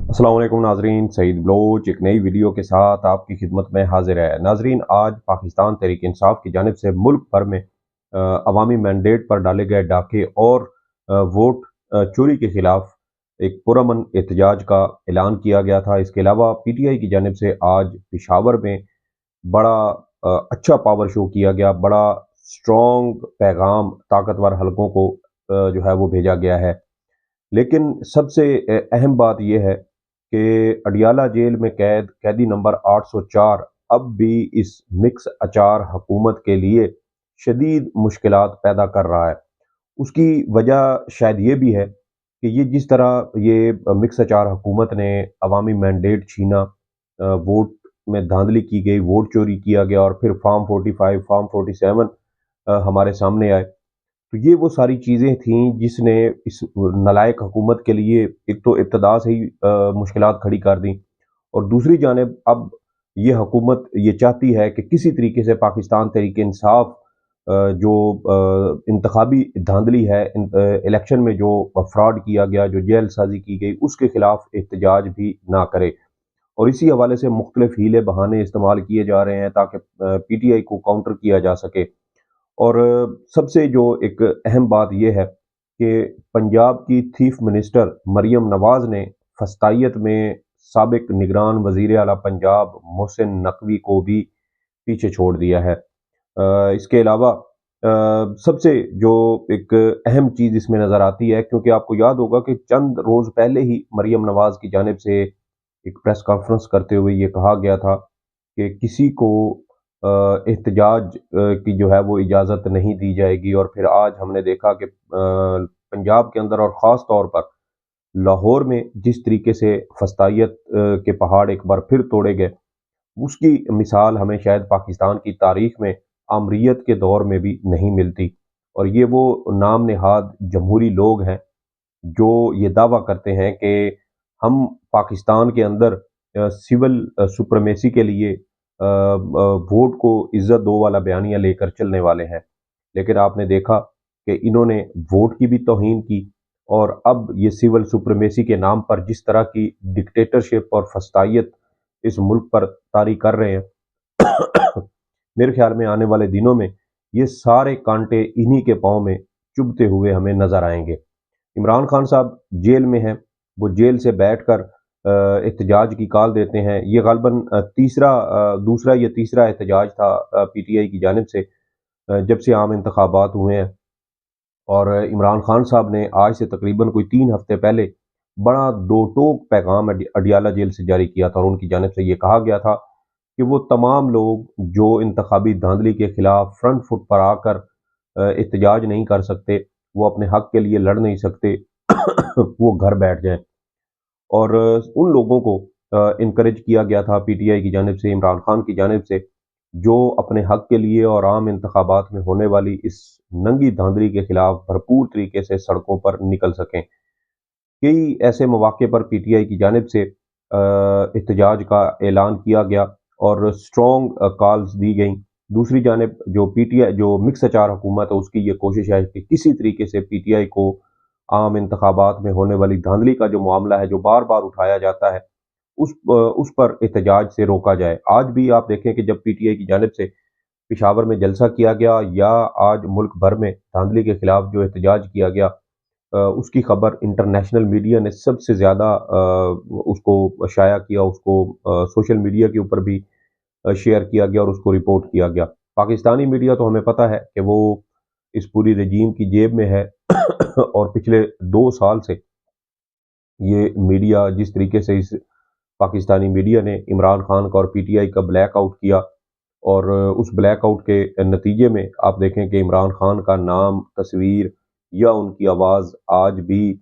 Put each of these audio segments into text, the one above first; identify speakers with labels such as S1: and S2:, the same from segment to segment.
S1: अस्सलाम वालेकुम नाजरीन, सईद बलोच एक नई वीडियो के साथ आपकी खिदमत में हाजिर है। नाजरीन, आज पाकिस्तान तहरीक इंसाफ की जानिब से मुल्क भर में अवामी मैंडेट पर डाले गए डाके और वोट चोरी के खिलाफ एक पुरअमन एहतजाज का ऐलान किया गया था। इसके अलावा PTI की जानिब से आज पिशावर में बड़ा अच्छा पावर शो किया गया, बड़ा स्ट्रॉन्ग पैगाम ताकतवर हलकों को जो है वो भेजा गया है। लेकिन सबसे अहम बात यह है कि अडियाला जेल में कैदी नंबर 804 अब भी इस मिक्स अचार हुकूमत के लिए शदीद मुश्किलात पैदा कर रहा है। उसकी वजह शायद ये भी है कि ये जिस तरह ये मिक्स अचार हुकूमत ने अवामी मैंडेट छीना, वोट में धांधली की गई, वोट चोरी किया गया और फिर फार्म 45, फार्म 47 हमारे सामने आए। तो ये वो सारी चीज़ें थीं जिसने इस नालायक हुकूमत के लिए एक तो इब्तदा से ही मुश्किलात खड़ी कर दी, और दूसरी जानिब अब ये हुकूमत ये चाहती है कि किसी तरीके से पाकिस्तान तहरीक इंसाफ जो इंतखाबी धांधली है, इलेक्शन में जो फ्रॉड किया गया, जो जेल साजी की गई, उसके खिलाफ एहतजाज भी ना करे। और इसी हवाले से मुख्तलिफ हीले बहाने इस्तेमाल किए जा रहे हैं ताकि PTI को काउंटर किया जा सके। और सबसे जो एक अहम बात यह है कि पंजाब की चीफ मिनिस्टर मरियम नवाज ने फस्तायत में साबिक निगरान वजीर आला पंजाब मोहसिन नकवी को भी पीछे छोड़ दिया है। इसके अलावा सबसे जो एक अहम चीज़ इसमें नज़र आती है, क्योंकि आपको याद होगा कि चंद रोज़ पहले ही मरियम नवाज की जानिब से एक प्रेस कॉन्फ्रेंस करते हुए ये कहा गया था कि किसी को एहतजाज की जो है वो इजाज़त नहीं दी जाएगी। और फिर आज हमने देखा कि पंजाब के अंदर और ख़ास तौर पर लाहौर में जिस तरीके से फस्तायत के पहाड़ एक बार फिर तोड़े गए, उसकी मिसाल हमें शायद पाकिस्तान की तारीख में आमरीत के दौर में भी नहीं मिलती। और ये वो नाम नहाद जमहूरी लोग हैं जो ये दावा करते हैं कि हम पाकिस्तान के अंदर सिविल सुप्रीमेसी के लिए वोट को इज्जत दो वाला बयानिया लेकर चलने वाले हैं। लेकिन आपने देखा कि इन्होंने वोट की भी तौहीन की, और अब ये सिविल सुप्रीमेसी के नाम पर जिस तरह की डिक्टेटरशिप और फस्तायत इस मुल्क पर तारी कर रहे हैं, मेरे ख्याल में आने वाले दिनों में ये सारे कांटे इन्हीं के पाँव में चुभते हुए हमें नजर आएंगे। इमरान खान साहब जेल में हैं, वो जेल से बैठकर एहतजाज की कॉल देते हैं। ये गालबन दूसरा या तीसरा एहतजाज था PTI की जानिब से जब से आम इंतखाबात हुए हैं। और इमरान खान साहब ने आज से तकरीबन कोई 3 हफ्ते पहले बड़ा दो टोक पैगाम अडियाला जेल से जारी किया था, और उनकी जानिब से ये कहा गया था कि वो तमाम लोग जो इंतखाबी धांधली के खिलाफ फ्रंट फुट पर आकर एहतजाज नहीं कर सकते, वो अपने हक के लिए लड़ नहीं सकते, वो घर बैठ जाएं। और उन लोगों को इनकरेज किया गया था PTI की जानिब से, इमरान खान की जानिब से, जो अपने हक के लिए और आम इंतखाबात में होने वाली इस नंगी धांधली के खिलाफ भरपूर तरीके से सड़कों पर निकल सकें। कई ऐसे मौके पर PTI की जानिब से एहतजाज का ऐलान किया गया और स्ट्रॉन्ग कॉल्स दी गई। दूसरी जानिब जो PTI जो मिक्स अचार हुकूमत है, उसकी ये कोशिश है कि किसी तरीके से PTI को आम इंतखाबात में होने वाली धांधली का जो मामला है, जो बार बार उठाया जाता है, उस पर एहतजाज से रोका जाए। आज भी आप देखें कि जब PTI की जानिब से पिशावर में जलसा किया गया, या आज मुल्क भर में धांधली के खिलाफ जो एहतजाज किया गया, उसकी खबर इंटरनेशनल मीडिया ने सबसे ज़्यादा उसको शाया किया, उसको सोशल मीडिया के ऊपर भी शेयर किया गया और उसको रिपोर्ट किया गया। पाकिस्तानी मीडिया तो हमें पता है कि वो इस पूरी रजीम की जेब में है और पिछले 2 साल से ये मीडिया जिस तरीके से इस पाकिस्तानी मीडिया ने इमरान खान का और PTI का ब्लैकआउट किया, और उस ब्लैकआउट के नतीजे में आप देखें कि इमरान खान का नाम, तस्वीर या उनकी आवाज़ आज भी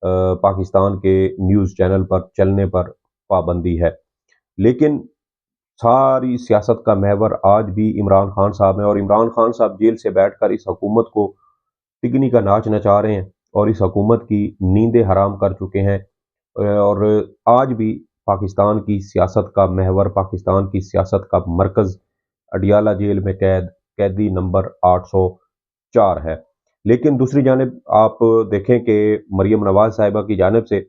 S1: पाकिस्तान के न्यूज़ चैनल पर चलने पर पाबंदी है। लेकिन सारी सियासत का महवर आज भी इमरान खान साहब है, और इमरान खान साहब जेल से बैठकर इस हुकूमत को तिगनी का नाच नचा रहे हैं और इस हुकूमत की नींदें हराम कर चुके हैं। और आज भी पाकिस्तान की सियासत का महवर, पाकिस्तान की सियासत का मरकज़ अडियाला जेल में कैदी नंबर 804 है। लेकिन दूसरी जानिब आप देखें कि मरियम नवाज साहिबा की जानिब से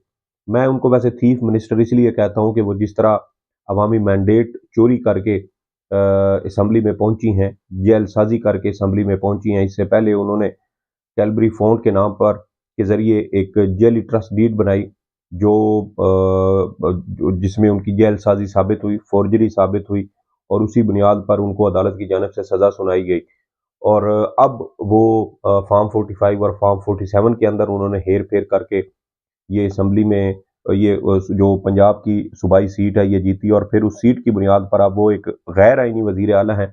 S1: میں ان کو ویسے تھیف منسٹر اس لیے کہتا ہوں کہ وہ جس طرح عوامی مینڈیٹ چوری کر کے اسمبلی میں پہنچی ہیں، جیل سازی کر کے اسمبلی میں پہنچی ہیں۔ اس سے پہلے انہوں نے کیلبری فونٹ کے نام پر کے ذریعے ایک جیلی ٹرسٹ ڈیڈ بنائی جو جس میں ان کی جیل سازی ثابت ہوئی، فورجری ثابت ہوئی، اور اسی بنیاد پر ان کو عدالت کی جانب سے سزا سنائی گئی۔ اور اب وہ فارم 45 اور فارم 47 کے اندر انہوں نے ہیر پھیر کر کے یہ اسمبلی میں یہ جو پنجاب کی صوبائی سیٹ ہے یہ جیتی، اور پھر اس سیٹ کی بنیاد پر اب وہ ایک غیر آئینی وزیر اعلیٰ ہیں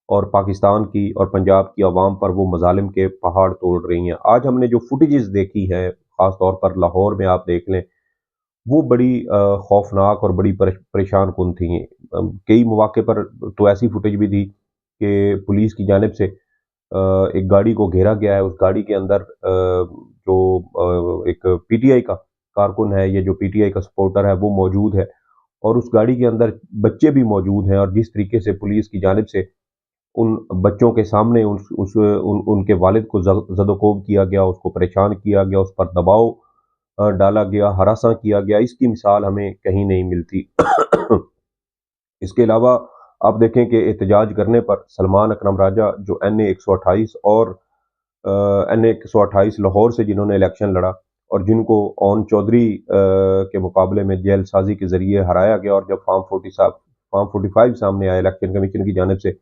S1: اور پاکستان کی اور پنجاب کی عوام پر وہ مظالم کے پہاڑ توڑ رہی ہیں۔ آج ہم نے جو فوٹیجز دیکھی ہیں، خاص طور پر لاہور میں آپ دیکھ لیں، وہ بڑی خوفناک اور بڑی پریشان کن تھیں۔ کئی مواقع پر تو ایسی فوٹیج بھی تھی کہ پولیس کی جانب سے ایک گاڑی کو گھیرا گیا ہے، اس گاڑی کے اندر جو ایک پی ٹی آئی کا کارکن ہے، یہ جو پی ٹی آئی کا سپورٹر ہے وہ موجود ہے، اور اس گاڑی کے اندر بچے بھی موجود ہیں، اور جس طریقے سے پولیس کی جانب سے ان بچوں کے سامنے ان کے والد کو زد و کوب کیا گیا، اس کو پریشان کیا گیا، اس پر دباؤ ڈالا گیا، ہراساں کیا گیا، اس کی مثال ہمیں کہیں نہیں ملتی۔ اس کے علاوہ آپ دیکھیں کہ احتجاج کرنے پر سلمان اکرم راجہ جو NA 128 اور NA 128 لاہور سے جنہوں نے الیکشن لڑا اور جن کو اون چودھری کے مقابلے میں جیل سازی کے ذریعے ہرایا گیا، اور جب فارم 45 سامنے آیا الیکشن کمیشن کی جانب سے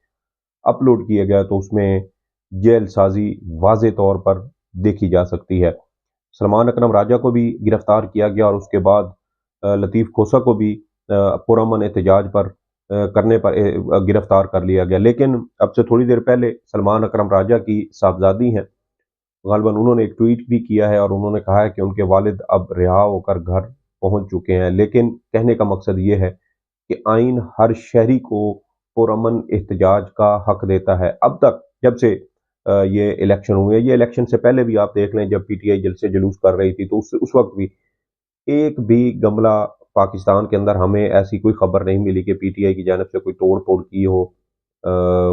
S1: اپلوڈ کیا گیا تو اس میں جیل سازی واضح طور پر دیکھی جا سکتی ہے۔ سلمان اکرم راجہ کو بھی گرفتار کیا گیا، اور اس کے بعد لطیف کھوسہ کو بھی پرامن احتجاج پر کرنے پر گرفتار کر لیا گیا۔ لیکن اب سے تھوڑی دیر پہلے سلمان اکرم راجہ کی صاحبزادی ہیں، غالباً انہوں نے ایک ٹویٹ بھی کیا ہے اور انہوں نے کہا ہے کہ ان کے والد اب رہا ہو کر گھر پہنچ چکے ہیں۔ لیکن کہنے کا مقصد یہ ہے کہ آئین ہر شہری کو پرامن احتجاج کا حق دیتا ہے۔ اب تک جب سے یہ الیکشن ہوئے، یہ الیکشن سے پہلے بھی آپ دیکھ لیں جب پی ٹی آئی جلسے جلوس کر رہی تھی تو اس وقت بھی ایک بھی گملہ پاکستان کے اندر ہمیں ایسی کوئی خبر نہیں ملی کہ پی ٹی آئی کی جانب سے کوئی توڑ پھوڑ کی ہو،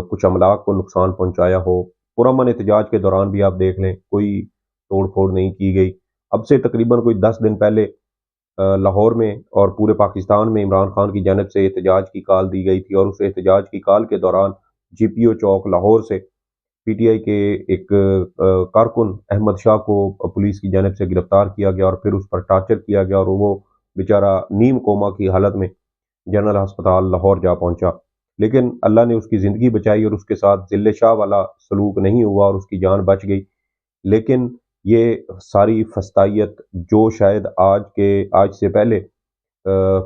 S1: کچھ املاک کو نقصان پہنچایا ہو۔ پرامن احتجاج کے دوران بھی آپ دیکھ لیں کوئی توڑ پھوڑ نہیں کی گئی۔ اب سے تقریباً کوئی 10 دن پہلے لاہور میں اور پورے پاکستان میں عمران خان کی جانب سے احتجاج کی کال دی گئی تھی، اور اس احتجاج کی کال کے دوران جی پی او چوک لاہور سے پی ٹی آئی کے ایک کارکن احمد شاہ کو پولیس کی جانب سے گرفتار کیا گیا، اور پھر اس پر ٹارچر کیا گیا، اور وہ بیچارہ نیم کوما کی حالت میں جنرل ہسپتال لاہور جا پہنچا۔ لیکن اللہ نے اس کی زندگی بچائی اور اس کے ساتھ ذل شاہ والا سلوک نہیں ہوا اور اس کی جان بچ گئی۔ لیکن یہ ساری فسطائیت جو شاید آج سے پہلے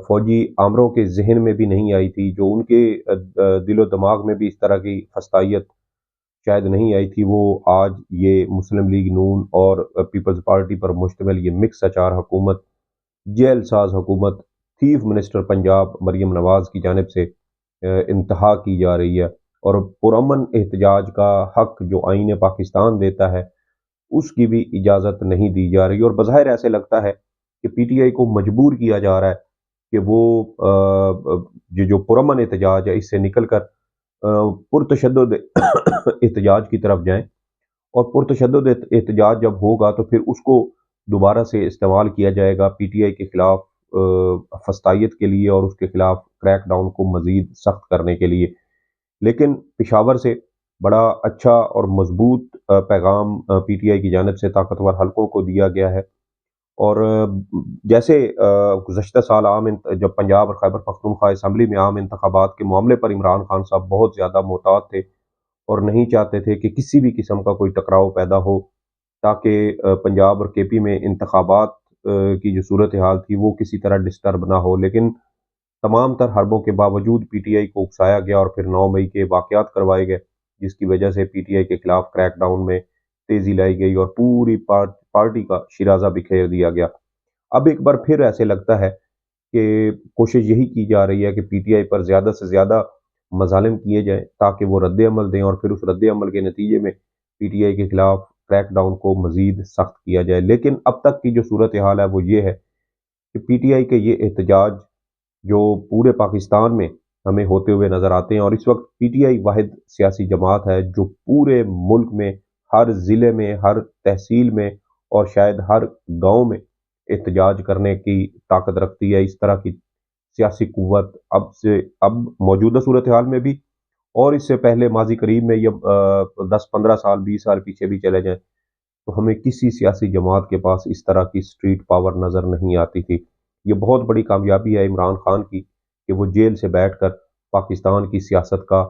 S1: فوجی آمروں کے ذہن میں بھی نہیں آئی تھی، جو ان کے دل و دماغ میں بھی اس طرح کی فسطائیت شاید نہیں آئی تھی، وہ آج یہ مسلم لیگ نون اور پیپلز پارٹی پر مشتمل یہ مکس اچار حکومت، جیل ساز حکومت، تھیف منسٹر پنجاب مریم نواز کی جانب سے انتہا کی جا رہی ہے، اور پرامن احتجاج کا حق جو آئین پاکستان دیتا ہے اس کی بھی اجازت نہیں دی جا رہی، اور بظاہر ایسے لگتا ہے کہ پی ٹی آئی کو مجبور کیا جا رہا ہے کہ وہ جو پرامن احتجاج ہے اس سے نکل کر پرتشدد احتجاج کی طرف جائیں، اور پرتشدد احتجاج جب ہوگا تو پھر اس کو دوبارہ سے استعمال کیا جائے گا پی ٹی آئی کے خلاف فسطائیت کے لیے اور اس کے خلاف کریک ڈاؤن کو مزید سخت کرنے کے لیے۔ لیکن پشاور سے بڑا اچھا اور مضبوط پیغام پی ٹی آئی کی جانب سے طاقتور حلقوں کو دیا گیا ہے، اور جیسے گزشتہ سال جب پنجاب اور خیبر پختونخوا اسمبلی میں عام انتخابات کے معاملے پر عمران خان صاحب بہت زیادہ محتاط تھے اور نہیں چاہتے تھے کہ کسی بھی قسم کا کوئی ٹکراؤ پیدا ہو، تاکہ پنجاب اور کے پی میں انتخابات کی جو صورتحال تھی وہ کسی طرح ڈسٹرب نہ ہو۔ لیکن تمام تر حربوں کے باوجود پی ٹی آئی کو اکسایا گیا اور پھر 9 مئی کے واقعات کروائے گئے، جس کی وجہ سے پی ٹی آئی کے خلاف کریک ڈاؤن میں تیزی لائی گئی اور پوری پارٹی کا شیرازہ بکھیر دیا گیا۔ اب ایک بار پھر ایسے لگتا ہے کہ کوشش یہی کی جا رہی ہے کہ پی ٹی آئی پر زیادہ سے زیادہ مظالم کیے جائیں تاکہ وہ رد عمل دیں، اور پھر اس رد عمل کے نتیجے میں پی ٹی آئی کے خلاف کریک ڈاؤن کو مزید سخت کیا جائے۔ لیکن اب تک کی جو صورتحال ہے وہ یہ ہے کہ پی ٹی آئی کے یہ احتجاج جو پورے پاکستان میں ہمیں ہوتے ہوئے نظر آتے ہیں، اور اس وقت پی ٹی آئی واحد سیاسی جماعت ہے جو پورے ملک میں ہر ضلع میں، ہر تحصیل میں اور شاید ہر گاؤں میں एहतजाज करने की ताकत रखती है। इस तरह की सियासी क़ुव्वत अब मौजूदा सूरत हाल में भी और इससे पहले माज़ी करीब में, ये 10-15 साल 20 साल पीछे भी चले जाएँ, तो हमें किसी सियासी जमात के पास इस तरह की स्ट्रीट पावर नज़र नहीं आती थी। ये बहुत बड़ी कामयाबी है इमरान खान की कि वो जेल से बैठकर पाकिस्तान की सियासत का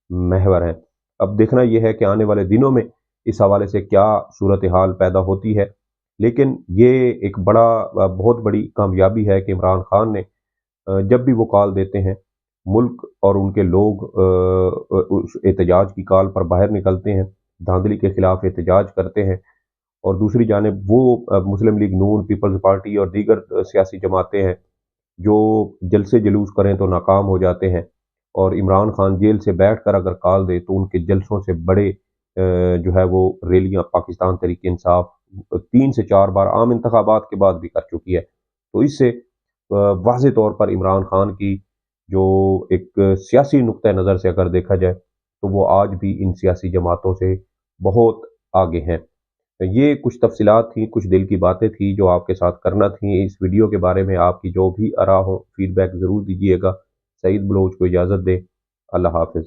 S1: महवर हैं। अब देखना ये है कि आने वाले दिनों में इस हवाले से क्या सूरत हाल पैदा होती है। लेकिन ये एक बहुत बड़ी कामयाबी है कि इमरान खान ने जब भी वो कॉल देते हैं, मुल्क और उनके लोग उस एहतजाज की कॉल पर बाहर निकलते हैं, धांधली के खिलाफ एहतजाज करते हैं। और दूसरी जानिब वो मुस्लिम लीग नून, पीपल्स पार्टी और दीगर सियासी जमातें हैं, जो जलसे जुलूस करें तो नाकाम हो जाते हैं। और इमरान खान जेल से बैठकर अगर कॉल दे तो उनके जलसों से बड़े जो है वो रैलियां पाकिस्तान तहरीक इंसाफ 3 से 4 बार आम इंतखाबात के बाद भी कर चुकी है। तो इससे वाज़ेह तौर पर इमरान खान की जो एक सियासी नुक्ता नज़र से अगर देखा जाए, तो वो आज भी इन सियासी जमातों से बहुत आगे हैं। ये कुछ तफ़सीलात थी, कुछ दिल की बातें थी जो आपके साथ करना थी। इस वीडियो के बारे में आपकी जो भी आरा हो, फीडबैक ज़रूर दीजिएगा। सईद बलोच को इजाज़त दें। अल्लाह हाफ़िज़।